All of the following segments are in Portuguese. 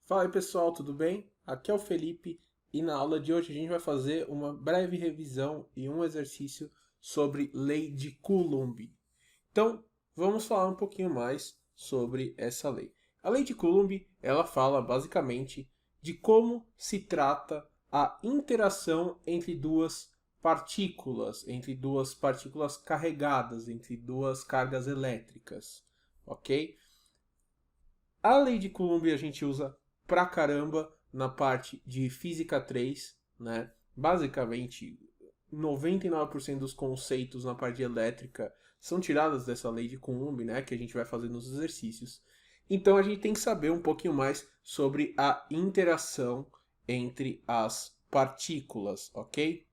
Fala aí pessoal, tudo bem? Aqui é o Felipe e na aula de hoje a gente vai fazer uma breve revisão e um exercício sobre lei de Coulomb. Então, vamos falar um pouquinho mais sobre essa lei. A lei de Coulomb, ela fala basicamente de como se trata a interação entre duas partículas carregadas, entre duas cargas elétricas, ok? A lei de Coulomb a gente usa pra caramba na parte de física 3, né? Basicamente, 99% dos conceitos na parte de elétrica são tirados dessa lei de Coulomb, né? Que a gente vai fazer nos exercícios. Então a gente tem que saber um pouquinho mais sobre a interação entre as partículas, ok?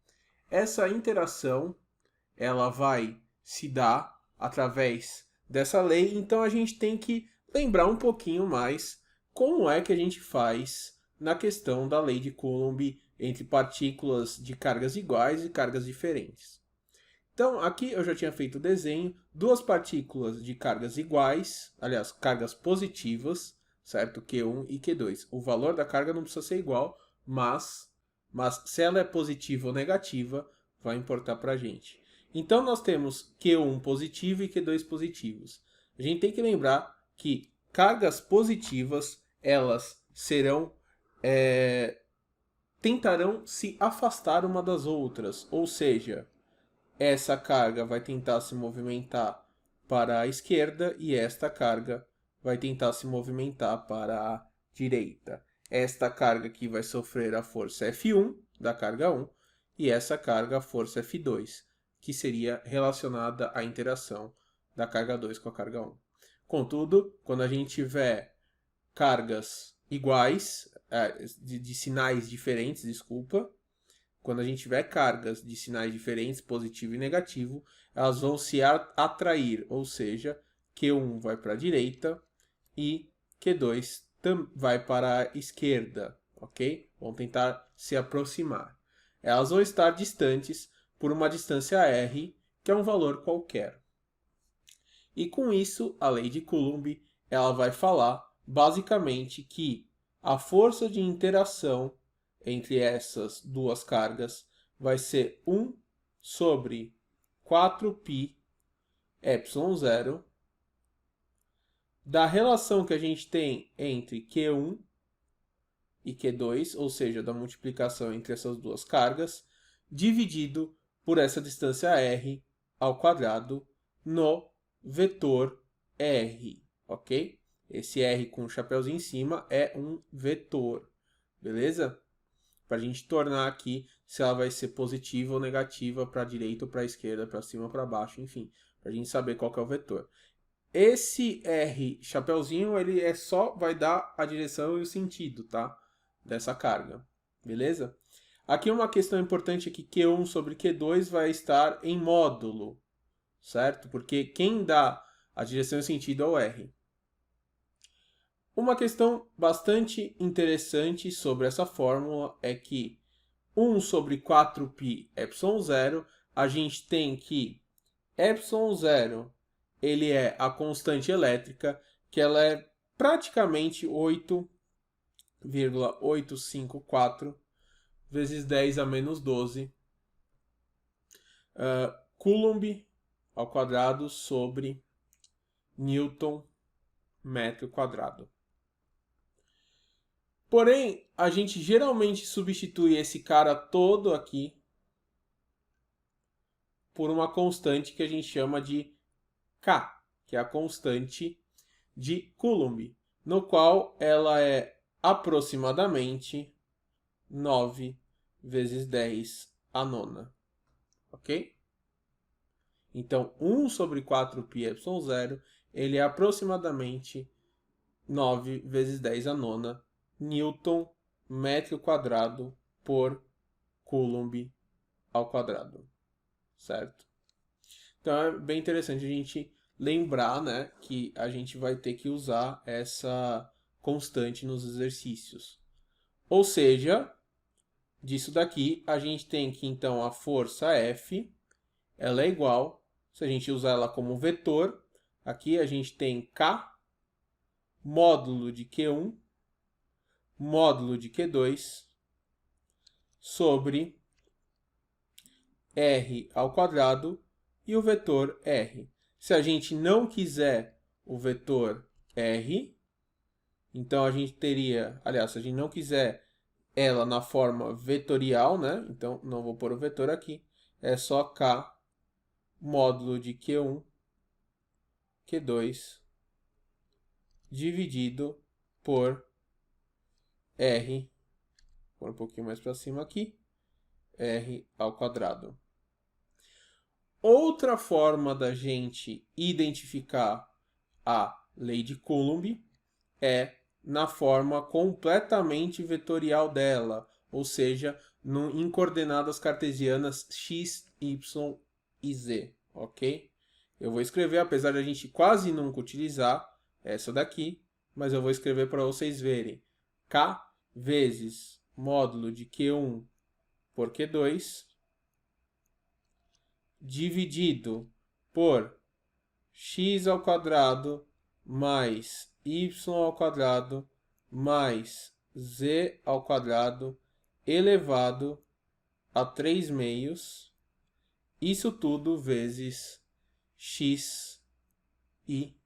Essa interação ela vai se dar através dessa lei, então a gente tem que lembrar um pouquinho mais como é que a gente faz na questão da lei de Coulomb entre partículas de cargas iguais e cargas diferentes. Então, aqui eu já tinha feito o desenho, duas partículas de cargas iguais, aliás, cargas positivas, certo? Q1 e Q2. O valor da carga não precisa ser igual, mas se ela é positiva ou negativa, vai importar para a gente. Então, nós temos Q1 positivo e Q2 positivos. A gente tem que lembrar que cargas positivas, elas serão, tentarão se afastar uma das outras, ou seja, essa carga vai tentar se movimentar para a esquerda e esta carga vai tentar se movimentar para a direita. Esta carga aqui vai sofrer a força F1 da carga 1 e essa carga a força F2, que seria relacionada à interação da carga 2 com a carga 1. Contudo, quando a gente tiver cargas iguais, de sinais diferentes, desculpa, quando a gente tiver cargas de sinais diferentes, positivo e negativo, elas vão se atrair, ou seja, Q1 vai para a direita e Q2 vai para a esquerda, ok? Vão tentar se aproximar. Elas vão estar distantes por uma distância r, que é um valor qualquer. E com isso, a lei de Coulomb, ela vai falar basicamente que a força de interação entre essas duas cargas vai ser 1 sobre 4π epsilon zero da relação que a gente tem entre Q1 e Q2, ou seja, da multiplicação entre essas duas cargas, dividido por essa distância r ao quadrado no vetor r, ok? Esse r com o chapéuzinho em cima é um vetor, beleza? Para a gente tornar aqui se ela vai ser positiva ou negativa para a direita ou para a esquerda, para cima ou para baixo, enfim, para a gente saber qual que é o vetor. Esse R chapeuzinho, ele vai dar a direção e o sentido, tá? Dessa carga, beleza? Aqui uma questão importante é que Q1 sobre Q2 vai estar em módulo, certo? Porque quem dá a direção e o sentido é o R. Uma questão bastante interessante sobre essa fórmula é que 1 sobre 4π epsilon zero, a gente tem que epsilon zero ele é a constante elétrica, que ela é praticamente 8,854 vezes 10 a menos 12 Coulomb ao quadrado sobre Newton metro quadrado. Porém, a gente geralmente substitui esse cara todo aqui por uma constante que a gente chama de K, que é a constante de Coulomb, no qual ela é aproximadamente 9 vezes 10 a nona, ok? Então, 1 sobre 4π epsilon zero, ele é aproximadamente 9 vezes 10 a nona Newton metro quadrado por Coulomb ao quadrado, certo? Então é bem interessante a gente lembrar, né, que a gente vai ter que usar essa constante nos exercícios. Ou seja, disso daqui a gente tem que então a força F, ela é igual, se a gente usar ela como vetor, aqui a gente tem K módulo de Q1 módulo de Q2 sobre R ao quadrado e o vetor R. Se a gente não quiser o vetor R, então a gente teria, aliás, se a gente não quiser ela na forma vetorial, né? Então não vou pôr o vetor aqui, é só K módulo de Q1, Q2 dividido por R, vou pôr um pouquinho mais para cima aqui, R ao quadrado. Outra forma da gente identificar a lei de Coulomb é na forma completamente vetorial dela, ou seja, em coordenadas cartesianas x, y e z, ok? Eu vou escrever, apesar de a gente quase nunca utilizar essa daqui, mas eu vou escrever para vocês verem. K vezes módulo de Q1 por Q2 dividido por x ao quadrado mais y ao quadrado mais z ao quadrado elevado a 3 meios. Isso tudo vezes x i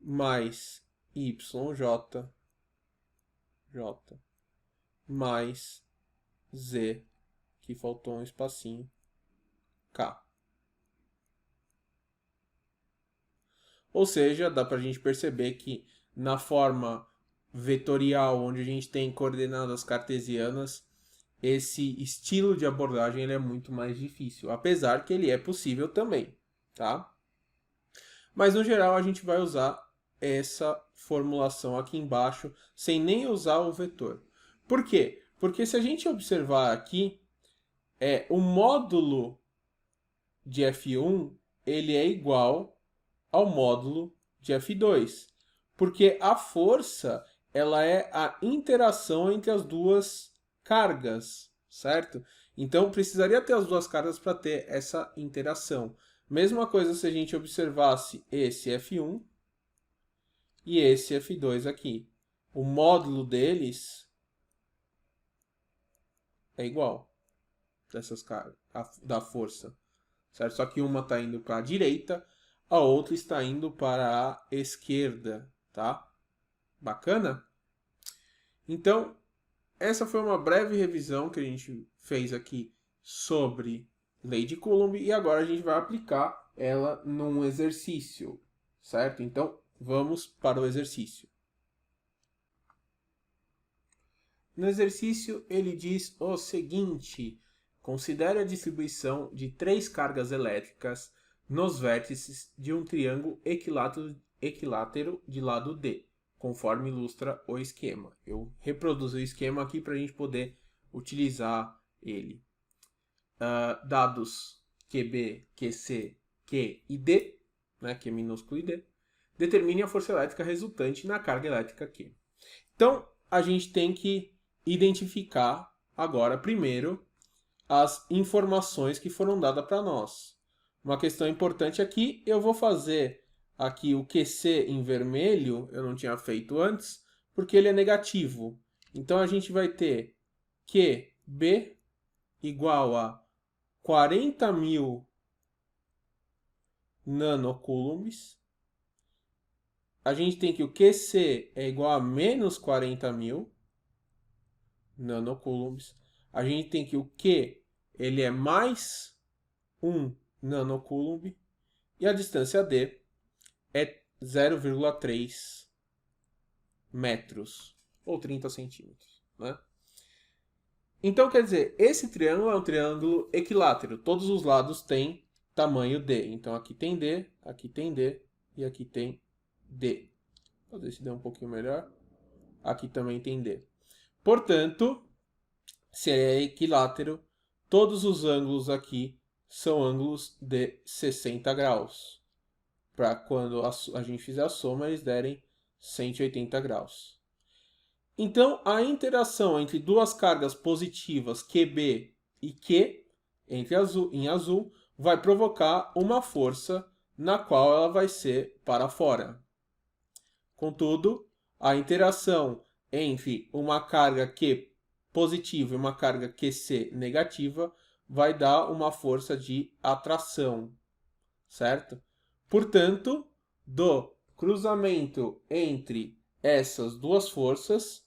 mais yj mais z, que faltou um espacinho, k. Ou seja, dá para a gente perceber que na forma vetorial, onde a gente tem coordenadas cartesianas, esse estilo de abordagem ele é muito mais difícil, apesar que ele é possível também, tá? Mas no geral a gente vai usar essa formulação aqui embaixo, sem nem usar o vetor. Por quê? Porque se a gente observar aqui, o módulo de F1 ele é igual ao módulo de F2, porque a força ela é a interação entre as duas cargas, certo? Então precisaria ter as duas cargas para ter essa interação. Mesma coisa se a gente observasse esse F1 e esse F2 aqui. O módulo deles é igual dessas cargas, da força, certo? Só que uma está indo para a direita, a outra está indo para a esquerda, tá? Bacana? Então, essa foi uma breve revisão que a gente fez aqui sobre lei de Coulomb e agora a gente vai aplicar ela num exercício, certo? Então, vamos para o exercício. No exercício, ele diz o seguinte: considere a distribuição de 3 cargas elétricas nos vértices de um triângulo equilátero de lado D, conforme ilustra o esquema. Eu reproduzo o esquema aqui para a gente poder utilizar ele. Dados QB, QC, Q e D, né, Q minúsculo e D, determine a força elétrica resultante na carga elétrica Q. Então, a gente tem que identificar agora, primeiro, as informações que foram dadas para nós. Uma questão importante aqui, eu vou fazer aqui o QC em vermelho, eu não tinha feito antes, porque ele é negativo. Então, a gente vai ter QB igual a 40.000 nanocoulombs. A gente tem que o QC é igual a menos 40.000 nanocoulombs. A gente tem que o Q ele é mais 1 nanocoulomb. E a distância D é 0,3 metros, ou 30 centímetros, né? Então, quer dizer, esse triângulo é um triângulo equilátero. Todos os lados têm tamanho D. Então, aqui tem D e aqui tem D. Vou fazer esse D um pouquinho melhor. Aqui também tem D. Portanto, se é equilátero, todos os ângulos aqui são ângulos de 60 graus. Para quando a gente fizer a soma, eles derem 180 graus. Então, a interação entre duas cargas positivas QB e Q, em azul, vai provocar uma força na qual ela vai ser para fora. Contudo, a interação entre uma carga Q positiva e uma carga QC negativa, vai dar uma força de atração, certo? Portanto, do cruzamento entre essas duas forças,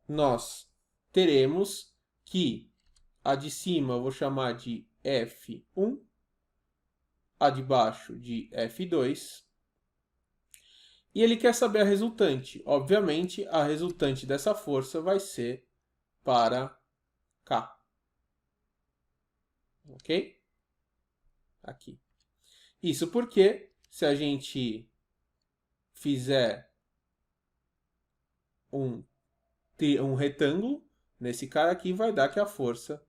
nós teremos que a de cima eu vou chamar de F1, a de baixo de F2, e ele quer saber a resultante. Obviamente, a resultante dessa força vai ser para K. Ok? Aqui. Isso porque, se a gente fizer um retângulo, nesse cara aqui vai dar que a força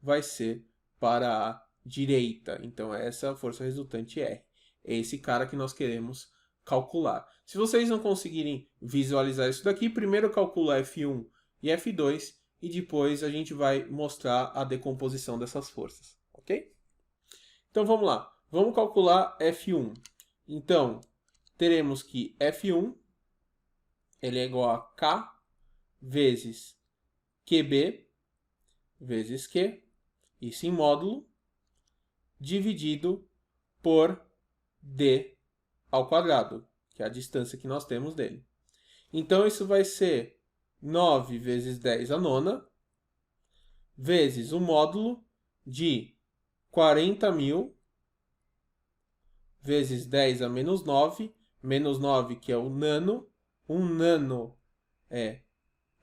vai ser para a direita. Então, essa é a força resultante R. É esse cara que nós queremos calcular. Se vocês não conseguirem visualizar isso daqui, primeiro calcula F1 e F2 e depois a gente vai mostrar a decomposição dessas forças, ok? Então vamos lá, vamos calcular F1. Então, teremos que F1 ele é igual a K vezes QB vezes Q, isso em módulo, dividido por D ao quadrado, que é a distância que nós temos dele. Então, isso vai ser 9 vezes 10 a nona, vezes o módulo de 40.000, vezes 10 a menos 9 que é o nano. 1 nano é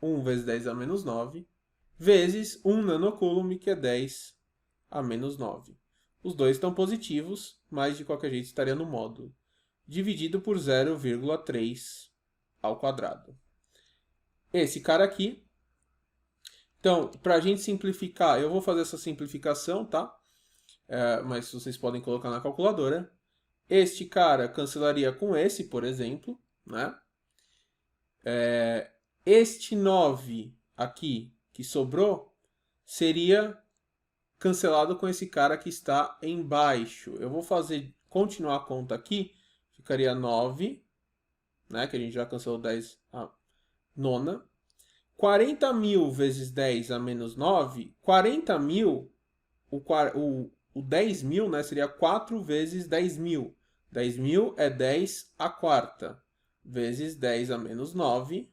1 vezes 10 a menos 9, vezes 1 nanocoulomb, que é 10 a menos 9. Os dois estão positivos, mas de qualquer jeito estaria no módulo. Dividido por 0,3 ao quadrado. Esse cara aqui. Então, para a gente simplificar, eu vou fazer essa simplificação, tá? Mas vocês podem colocar na calculadora. Este cara cancelaria com esse, por exemplo, né? Este 9 aqui que sobrou seria cancelado com esse cara que está embaixo. Eu vou continuar a conta aqui. Ficaria 9, né? Que a gente já cancelou 10 a nona. 40.000 vezes 10 a menos 9. 40.000, o 10.000, né, seria 4 vezes 10.000. 10.000 é 10 a quarta, vezes 10 a menos 9,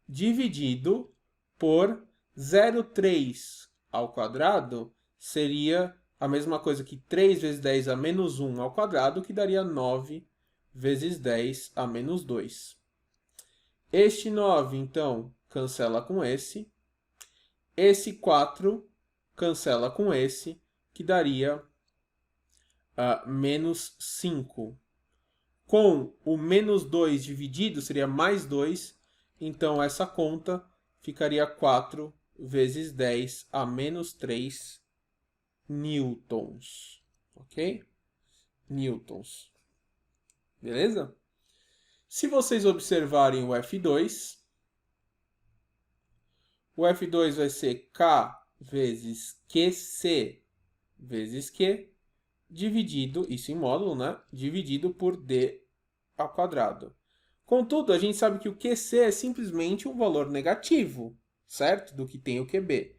dividido por 0,3 ao quadrado, seria a mesma coisa que 3 vezes 10 a menos 1 ao quadrado, que daria 9 vezes 10 a menos 2. Este 9, então, cancela com esse. Esse 4 cancela com esse, que daria menos 5. Com o menos 2 dividido, seria mais 2. Então, essa conta ficaria 4 vezes 10 a menos 3 newtons. Ok? Newtons. Beleza? Se vocês observarem o F2, o F2 vai ser K vezes QC vezes Q, dividido, isso em módulo, né? Dividido por D ao quadrado. Contudo, a gente sabe que o QC é simplesmente um valor negativo, certo? Do que tem o QB.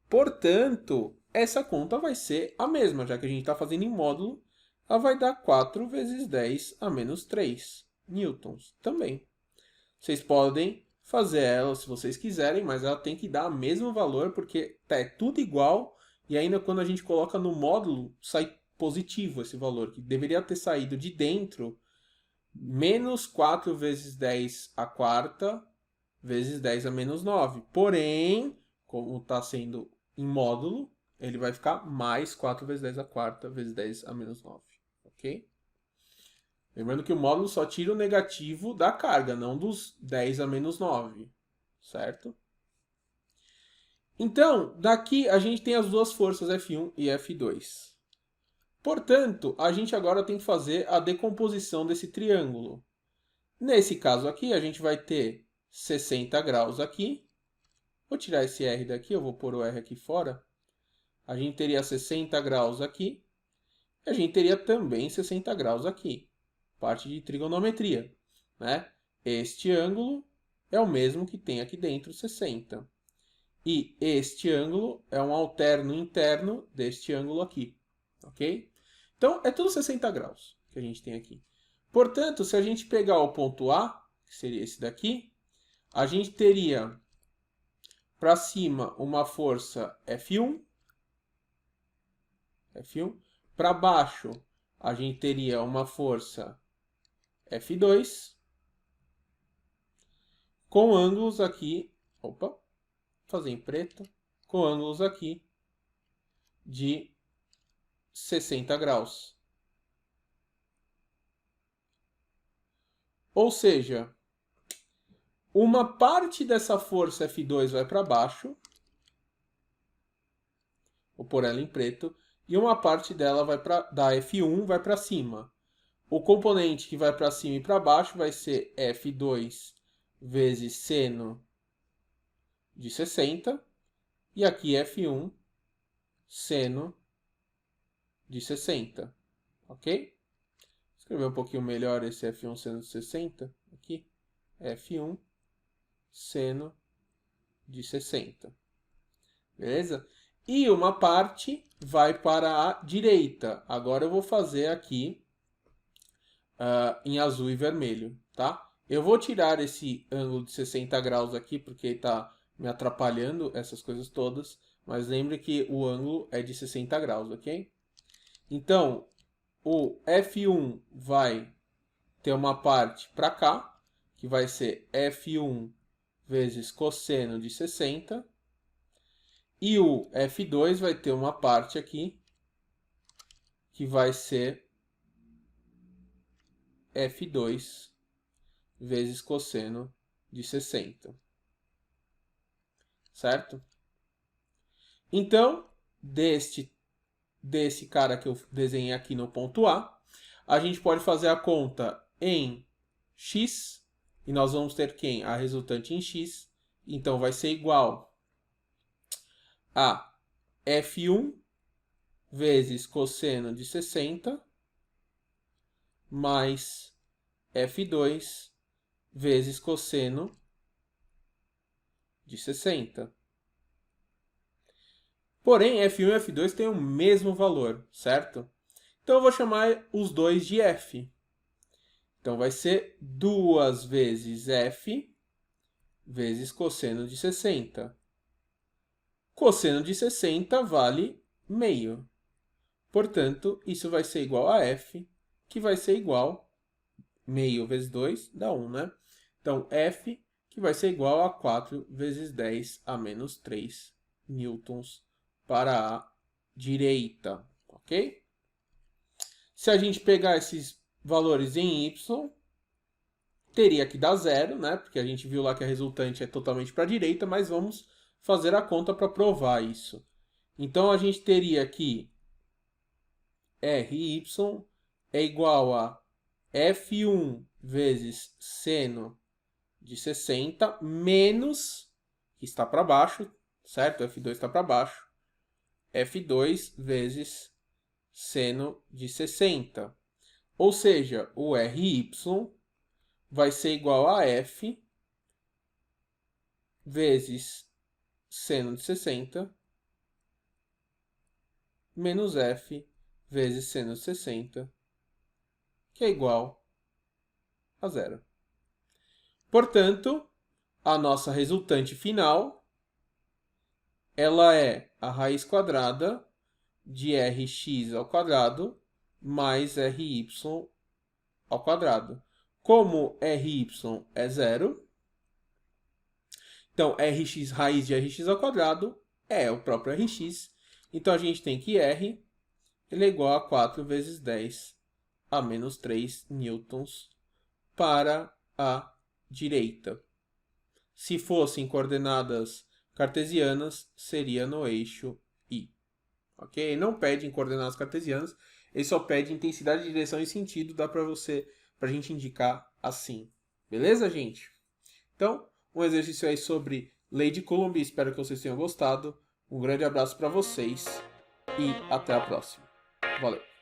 Portanto, essa conta vai ser a mesma, já que a gente está fazendo em módulo, ela vai dar 4 vezes 10 a menos 3 newtons também. Vocês podem fazer ela se vocês quiserem, mas ela tem que dar o mesmo valor, porque é tudo igual, e ainda quando a gente coloca no módulo, sai positivo esse valor, que deveria ter saído de dentro, menos 4 vezes 10 a quarta, vezes 10 a menos 9. Porém, como está sendo em módulo, ele vai ficar mais 4 vezes 10 a quarta, vezes 10 a menos 9. Ok? Lembrando que o módulo só tira o negativo da carga, não dos 10 a menos 9. Certo? Então, daqui a gente tem as duas forças F1 e F2. Portanto, a gente agora tem que fazer a decomposição desse triângulo. Nesse caso aqui, a gente vai ter 60 graus aqui. Vou tirar esse R daqui, eu vou pôr o R aqui fora. A gente teria 60 graus aqui. E a gente teria também 60 graus aqui. Parte de trigonometria, né? Este ângulo é o mesmo que tem aqui dentro, 60. E este ângulo é um alterno interno deste ângulo aqui, ok? Então, é tudo 60 graus que a gente tem aqui. Portanto, se a gente pegar o ponto A, que seria esse daqui, a gente teria para cima uma força F1. Para baixo, a gente teria uma força F2. Com ângulos aqui, vou fazer em preto, com ângulos aqui de 60 graus. Ou seja, uma parte dessa força F2 vai para baixo, vou pôr ela em preto, e uma parte dela da F1 vai para cima. O componente que vai para cima e para baixo vai ser F2 vezes seno de 60, e aqui F1 seno de 60, ok? Escrever um pouquinho melhor esse F1 seno de 60, aqui, F1 seno de 60, beleza? E uma parte vai para a direita. Agora eu vou fazer aqui em azul e vermelho, tá? Eu vou tirar esse ângulo de 60 graus aqui, porque está me atrapalhando essas coisas todas, mas lembre que o ângulo é de 60 graus, ok? Então, o F1 vai ter uma parte para cá, que vai ser F1 vezes cosseno de 60. E o F2 vai ter uma parte aqui, que vai ser F2 vezes cosseno de 60. Certo? Então, desse cara que eu desenhei aqui no ponto A, a gente pode fazer a conta em x, e nós vamos ter quem? A resultante em x, então vai ser igual a F1 vezes cosseno de 60 mais F2 vezes cosseno de 60. Porém, F1 e F2 têm o mesmo valor, certo? Então eu vou chamar os dois de F. Então vai ser 2 vezes F vezes cosseno de 60. Cosseno de 60 vale meio. Portanto, isso vai ser igual a F, que vai ser igual meio vezes 2 dá 1, né? Então, F, que vai ser igual a 4 vezes 10 a menos 3 newtons para a direita, ok? Se a gente pegar esses valores em y, teria que dar zero, né? Porque a gente viu lá que a resultante é totalmente para a direita, mas vamos fazer a conta para provar isso. Então, a gente teria que RY é igual a F1 vezes seno de 60 menos, que está para baixo, certo? F2 está para baixo, F2 vezes seno de 60. Ou seja, o RY vai ser igual a F vezes seno de 60 menos F vezes seno de 60, que é igual a zero. Portanto, a nossa resultante final, ela é a raiz quadrada de Rx ao quadrado mais Ry ao quadrado. Como Ry é zero, então Rx, raiz de Rx ao quadrado é o próprio Rx. Então a gente tem que R ele é igual a 4 vezes 10 a menos 3 newtons para a direita. Se fossem coordenadas cartesianas, seria no eixo I. Ok? Ele não pede em coordenadas cartesianas, ele só pede intensidade, direção e sentido. Dá para a gente indicar assim. Beleza, gente? Então, um exercício aí sobre lei de Coulomb. Espero que vocês tenham gostado. Um grande abraço para vocês e até a próxima. Valeu!